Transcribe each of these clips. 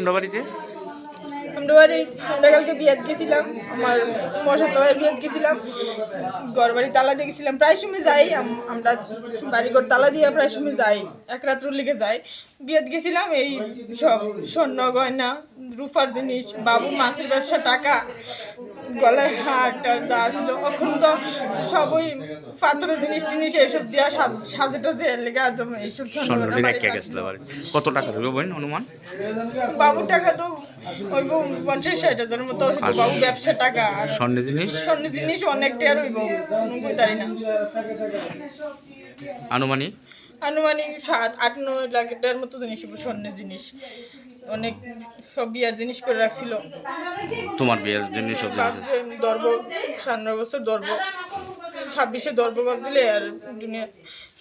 তোমরা বাড়িতে? আমরা কালকে বিয়াত গেছিলাম, আমার মশাতলায় বিয়াত গেছিলাম, ঘর বাড়ি তালা দিয়ে গেছিলাম। প্রায় সময় যাই আমরা, বাড়িঘর তালা দিয়ে প্রায় সময় যাই, এক রাত্র লিগে যাই। বিয়াত গেছিলাম, এই সব স্বর্ণ গয়না, রূপার জিনিস, বাবু মাছের ব্যবসা, টাকা, গলার হার টার যা ছিল, এখন তো সব ওই পাথরের জিনিস টিনিস এইসব দিয়া সাজে টাজে লেগে একদম এইসব কত টাকা দেবে বোন অনুমান? বাবুর টাকা তো ওই 50-60 হাজারের মতো হইব, বাবু ব্যবসা টাকা। আর স্বর্ণের জিনিস অনেকটা আর হইব, বুঝতারি না। আনুমানিক 7-8-9 লাখ টাকার মতো জিনিস হইব, স্বর্ণের জিনিস অনেক, সব বিয়ার জিনিস করে রাখছিল। তোমার বিয়ের জন্য সব ধরব 17 বছর ধরব, 26-এ ধরব ভাবছিলে। আর দুনিয়া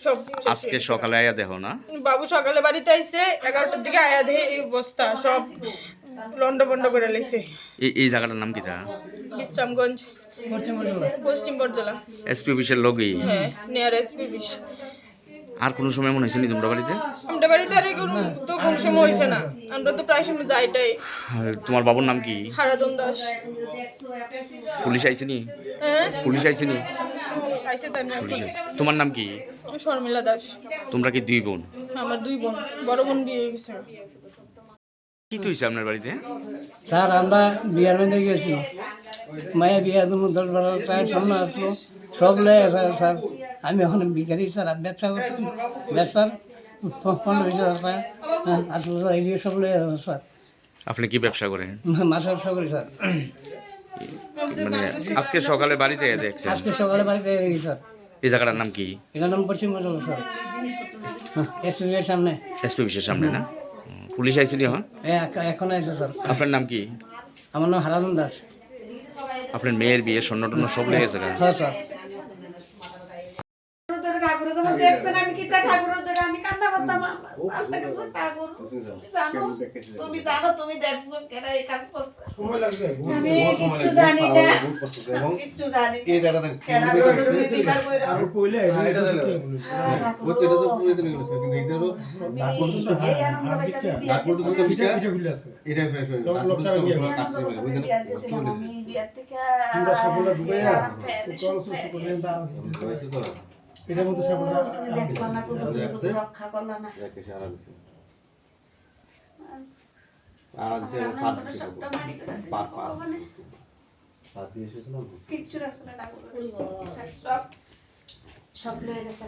সব আজকে সকালে আয়া দেখো না, বাবু সকালে বাড়িতে আইছে, 11টার দিকে আয়া দেখে এই অবস্থা, সব লন্ড বন্ড করে লাইছে। এই জায়গাটার নাম কি? তা বিশ্রামগঞ্জ, পশ্চিম বরজলা, এসপি অফিসের লগেই। হ্যাঁ, নিয়ার এসপি অফিস। আর কোনো সময় মনে হয়েছে নি তোমরা বাড়িতে? আমরা বাড়িতে আর তো কোন সময় হয়েছে না, আমরা তো প্রায় সময় যাইটাই। তোমার বাবুর নাম কি? হারাদন দাস। পুলিশ আইছে নি? হ্যাঁ, পুলিশ আইছে নি? আইছে তার নাম। তোমার নাম কি? শর্মিলা দাস। তোমরা কি 2 বোন? আমার 2 বোন, বড় বোন বিয়ে হয়ে গেছে। কি হয়েছে আপনার বাড়িতে? স্যার আমরা বিয়ার মধ্যে গেছি, মায়ের বিয়া 10-12 টাকা স্বর্ণ আসলো, সব লয়ে স্যার। আমি এখন বিকারি স্যার, ব্যবসা করতাম, ব্যবসার 15-20 হাজার টাকা আসলো স্যার, এগুলো সব লয়ে স্যার। আপনি কি ব্যবসা করেন? মাছের ব্যবসা করি স্যার। মানে আজকে সকালে বাড়িতে দেখছেন? আজকে সকালে বাড়িতে গেছি স্যার। এই জায়গাটার নাম কি? এটার নাম পশ্চিম বরজলা স্যার, এসপির সামনে। এসপি অফিসের সামনে না? পুলিশ আইসিনি এখন? এখন আছে স্যার। আপনার নাম কি? আমার নাম হারাদন দাস। আপনার মেয়ের বিয়ে স্বর্ণ টন্য সব লেগেছে? হ্যাঁ স্যার। আমি কিতা ঠাকুরের ধরে আমি কান্না করতাম, ঠাকুর জানো, তুমি জানো, তুমি দেখছো কেডা এই কাজ করছে, আমি কিচ্ছু জানি না, কিচ্ছু জানি না, কেডা বলে তুমি বিচার কইরা আর কইলে এটা জানো ওইটা তো পুরো দিন গেছে, কিন্তু এটারও এই আনন্দ পাইতা ডাকুর তো ভিডিও খুলে আছে, এটা সব লোকটা গিয়ে কাটছে বলে ওই দিন আমি বিয়া থেকে আমরা সবগুলো ঢুকাইয়া কল সুস করে দাও হইছে তো এটা মতো সবগুলো তুমি দেখলা না, কত রক্ষা করলা না, দেখে সারা দিছে আর দিছে পার দিয়ে এসেছিলাম, কিচ্ছু রাখছ না, সব লয়ে গেছে।